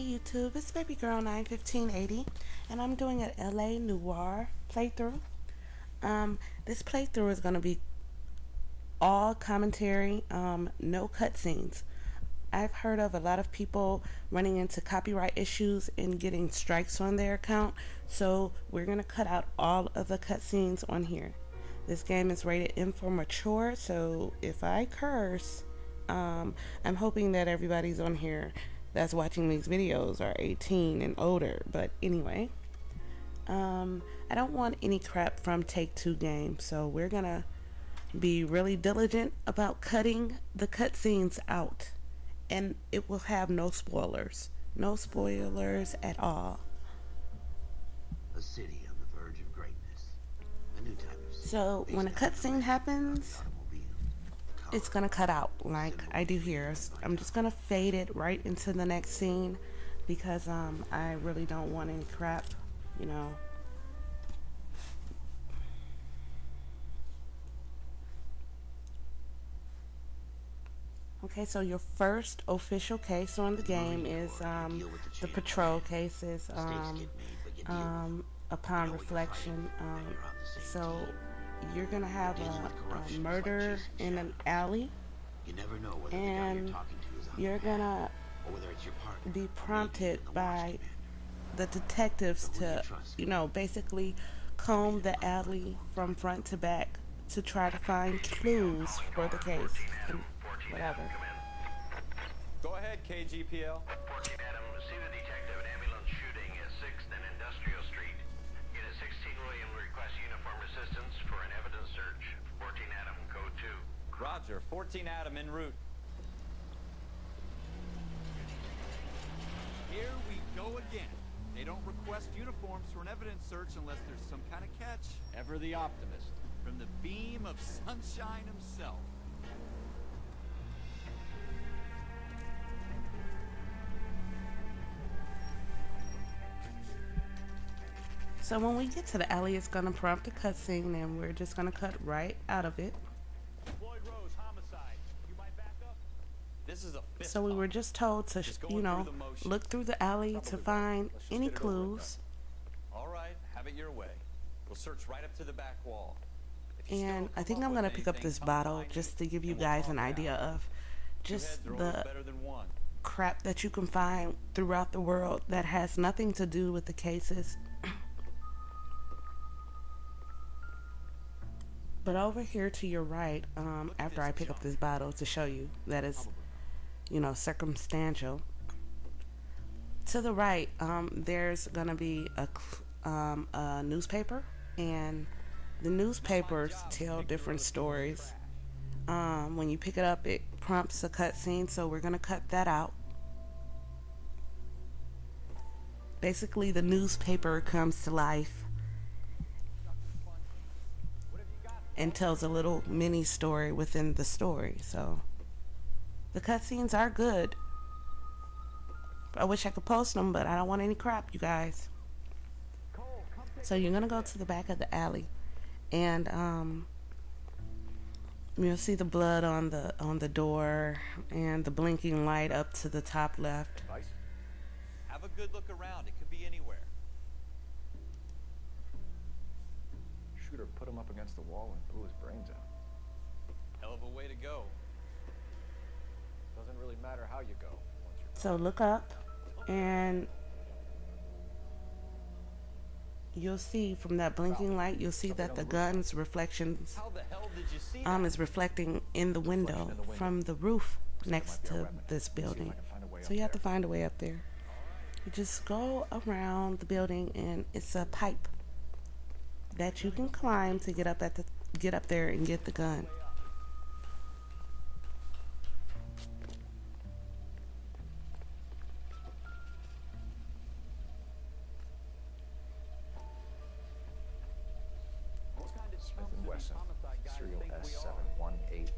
YouTube, it's Baby Girl 91580 and I'm doing an LA Noire playthrough. This playthrough is going to be all commentary, no cutscenes. I've heard of a lot of people running into copyright issues and getting strikes on their account, so we're going to cut out all of the cutscenes on here. This game is rated M for mature, so if I curse, I'm hoping that everybody's on here that's watching these videos are 18 and older. But anyway, I don't want any crap from Take-Two Games, so we're gonna be really diligent about cutting the cutscenes out, and it will have no spoilers at all. A city on the verge of greatness. A new type of city. So when a cutscene happens, it's gonna cut out like I do here. I'm just gonna fade it right into the next scene because I really don't want any crap, you know. Okay, so your first official case on the game is the patrol cases, upon reflection. So you're gonna have a murder in an alley, and you're gonna be prompted by the detectives to, you know, basically comb the alley from front to back to try to find clues for the case and whatever. Go ahead, KGPL. 14 Adam, see the detective at ambulance shooting at 6th and Industrial Street. Unit 16 William requests uniform assistance for an evidence search. 14 Adam, code 2. Roger, 14 Adam en route. Here we go again. They don't request uniforms for an evidence search unless there's some kind of catch. Ever the optimist. From the beam of sunshine himself. So when we get to the alley, it's gonna prompt a cutscene, and we're just gonna cut right out of it. Floyd Rose, homicide. You might back up? This is a fist So we bump. were just told to, you know, look through the alley to find any clues. All right, have it your way. We'll search right up to the back wall. And I think I'm gonna pick up this bottle just to give you guys an idea of just the crap that you can find throughout the world that has nothing to do with the cases. But over here to your right, after I pick up this bottle to show you that is, you know, circumstantial. To the right, there's gonna be a newspaper, and the newspapers tell different stories. When you pick it up, it prompts a cutscene, so we're gonna cut that out. Basically, the newspaper comes to life and tells a little mini story within the story. So the cutscenes are good. I wish I could post them, but I don't want any crap, you guys. So you're gonna go to the back of the alley, and you'll see the blood on the door and the blinking light up to the top left. Have a good look around. It could be anywhere. Shooter put him up against the wall and blew his brains out. Hell of a way to go. Doesn't really matter how you go. So look up, and you'll see from that blinking light, you'll see that the gun's reflections How the hell did you see that? is reflecting in the window from the roof next to this building. So you have to find a way up there. You just go around the building, and it's a pipe that you can climb to get up there and get the gun. Smith & Wesson, serial S71893.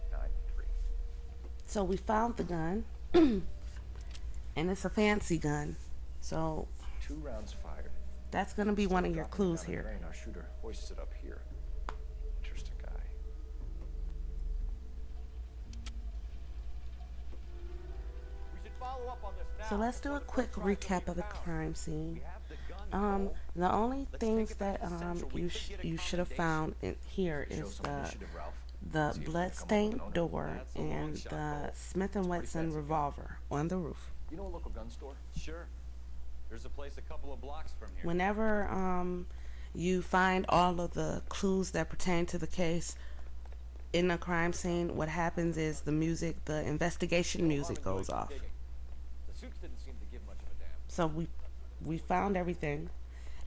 So we found the gun, and it's a fancy gun. So 2 rounds fired. that's gonna be one of your clues here. Our shooter hoists it up here. Interesting guy. We should follow follow up on this now. So let's do a quick recap of the crime scene. The only things that you should have found here is the blood-stained door and the Smith & Wesson revolver on the roof. You know a local gun store? Sure. There's a place a couple of blocks from here. Whenever you find all of the clues that pertain to the case in a crime scene, what happens is the investigation music goes off. The suits didn't seem to give much of a damn. So we found everything,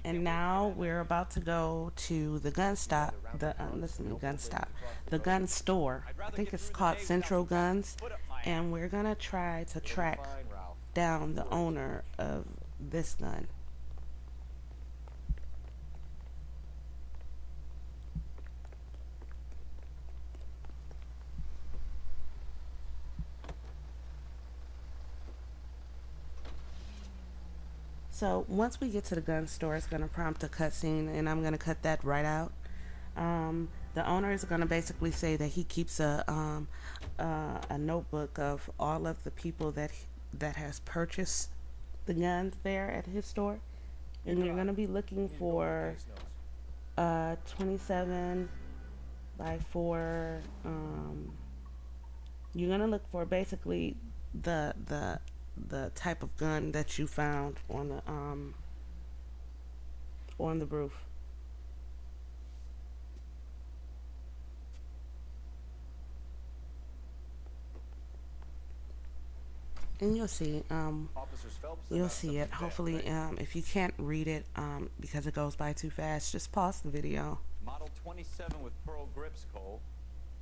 and now we're about to go to the gun stop. The gun store. I think it's called Central Guns, and we're gonna try to track down the owner of this gun. So once we get to the gun store, it's going to prompt a cutscene, and I'm going to cut that right out. The owner is going to basically say that he keeps a notebook of all of the people that has purchased the guns there at his store, and you're going to be looking for 27 by 4. You're going to look for basically the type of gun that you found on the roof. And you'll see it. Hopefully, if you can't read it because it goes by too fast, just pause the video. Model 27 with pearl grips, Cole.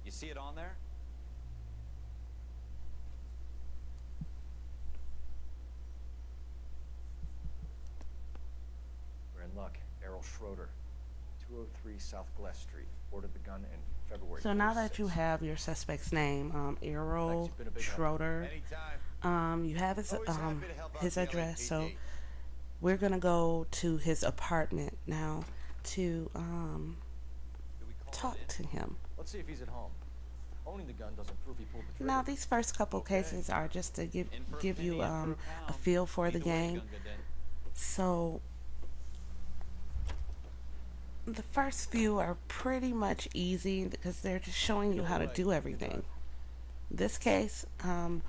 You see it on there? Luck, Errol Schroeder, 203 South Glass Street. Ordered the gun in February. So now that you have your suspect's name, Errol Schroeder, you have his address. So we're gonna go to his apartment now to talk to him. Let's see if he's at home. Owning the gun doesn't prove he pulled the trigger. Now these first couple cases are just to give you a feel for the game. So the first few are pretty much easy because they're just showing you how to do everything. This case, the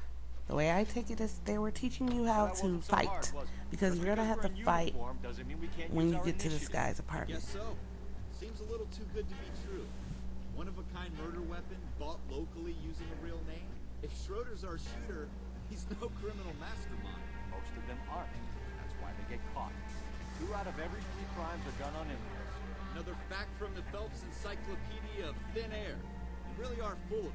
way I take it is they were teaching you how to fight, because you're gonna have to fight when you get to this guy's apartment. Guess so. Seems a little too good to be true. One-of-a-kind murder weapon bought locally using a real name. If Schroeder's our shooter, he's no criminal mastermind. Most of them aren't. That's why they get caught. 2 out of every 3 crimes are done on impulse. Another fact from the Phelps Encyclopedia of Thin Air. You really are full of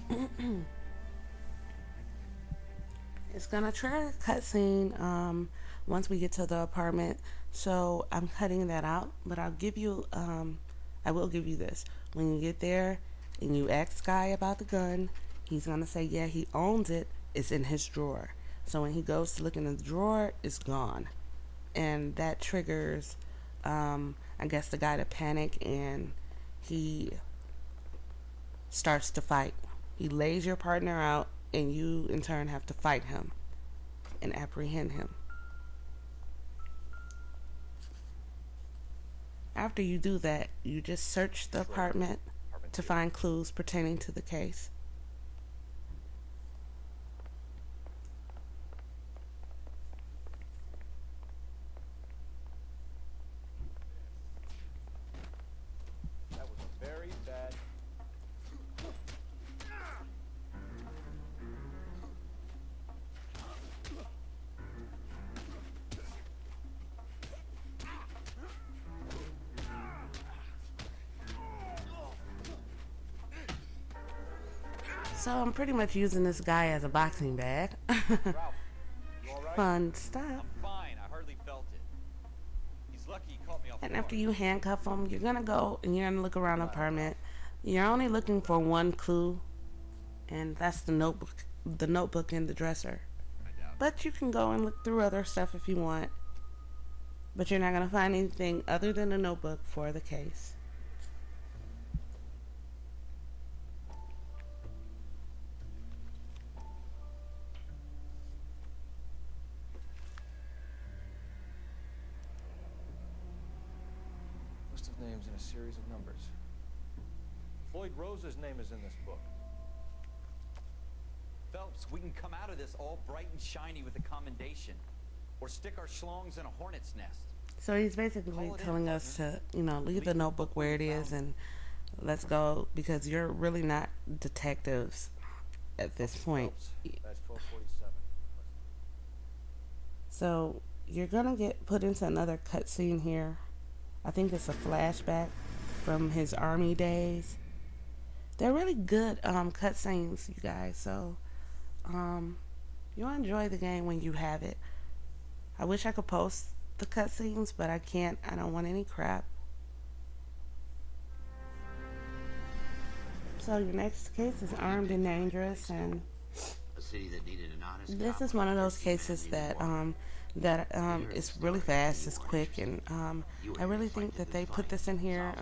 it. It's gonna trigger a cutscene once we get to the apartment, so I'm cutting that out. But I'll give you, I will give you this. When you get there and you ask Guy about the gun, he's gonna say, yeah, he owns it. It's in his drawer. So when he goes to look in the drawer, it's gone, and that triggers, I guess, the guy to panic, and he starts to fight. He lays your partner out, and you in turn have to fight him and apprehend him. After you do that, you just search the apartment to find clues pertaining to the case. That was a very bad... So I'm pretty much using this guy as a boxing bag. Ralph, you all right? Fun stuff. I'm fine. I hardly felt it. He's lucky he caught me off And guard. after you handcuff him, you're gonna go and you're gonna look around the apartment. You're only looking for one clue, and that's the notebook in the dresser. But you can go and look through other stuff if you want. But you're not gonna find anything other than a notebook for the case. names in a series of numbers. Floyd Rose's name is in this book. Phelps, we can come out of this all bright and shiny with a commendation. Or stick our schlongs in a hornet's nest. So he's basically telling us to, you know, leave the notebook where it is and let's go, because you're really not detectives at this point. That's 1247. So you're gonna get put into another cutscene here. I think it's a flashback from his army days. They're really good cutscenes, you guys. So you'll enjoy the game when you have it. I wish I could post the cutscenes, but I can't. I don't want any crap. So your next case is Armed and Dangerous, and A city that needed an honest this cop is one of like those Christy cases Manley that Moore. it's really fast, it's quick, and I really think that they put this in here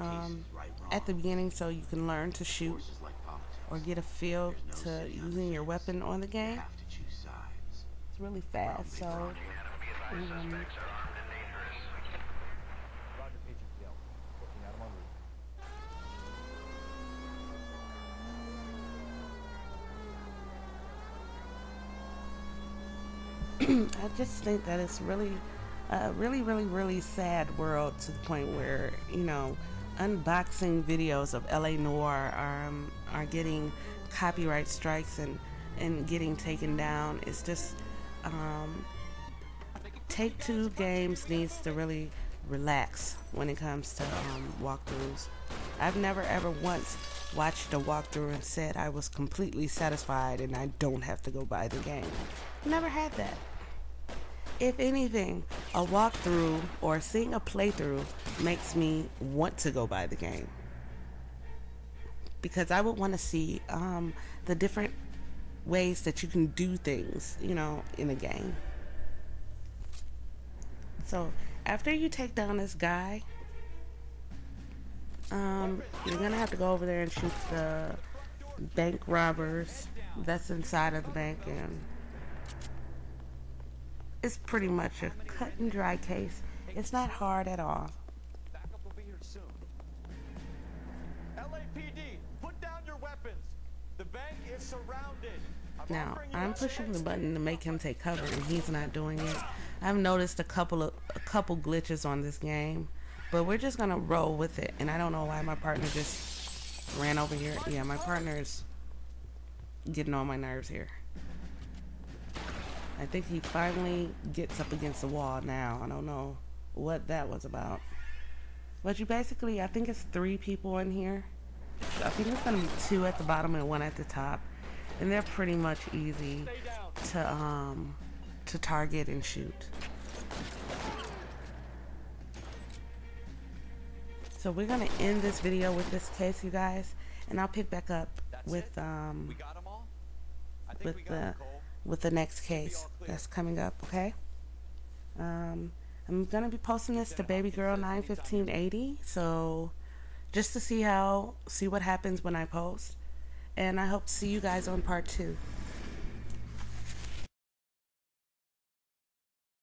at the beginning so you can learn to shoot Forces like politics. or get a feel to using your weapon on the You game. have to choose sides. It's really fast, so Enemy suspects are armed and dangerous. Roger, PGPL. Looking at him en route. I just think that it's really really sad world, to the point where, you know, unboxing videos of LA Noire are getting copyright strikes and getting taken down. It's just Take-Two Games needs to really relax when it comes to walkthroughs. I've never ever once watched a walkthrough and said I was completely satisfied and I don't have to go buy the game. Never had that. If anything, a walkthrough or seeing a playthrough makes me want to go buy the game, because I would want to see the different ways that you can do things, you know, in a game. So after you take down this guy, you're gonna have to go over there and shoot the bank robbers that's inside of the bank, and it's pretty much a cut and dry case. It's not hard at all. Backup will be here soon. LAPD, put down your weapons. The bank is surrounded. Now, I'm pushing the button to make him take cover, and he's not doing it. I've noticed a couple glitches on this game, but we're just gonna roll with it. And I don't know why my partner just ran over here. Yeah, my partner's getting on my nerves here. I think he finally gets up against the wall now. I don't know what that was about. But you basically, I think it's 3 people in here. I think it's gonna be 2 at the bottom and 1 at the top. And they're pretty much easy to target and shoot. So we're gonna end this video with this case, you guys, and I'll pick back up with We got them all? I think we got them, Cole. with the next case that's coming up, okay? I'm gonna be posting this to Baby Girl 91580, so just to see what happens when I post. And I hope to see you guys on part 2.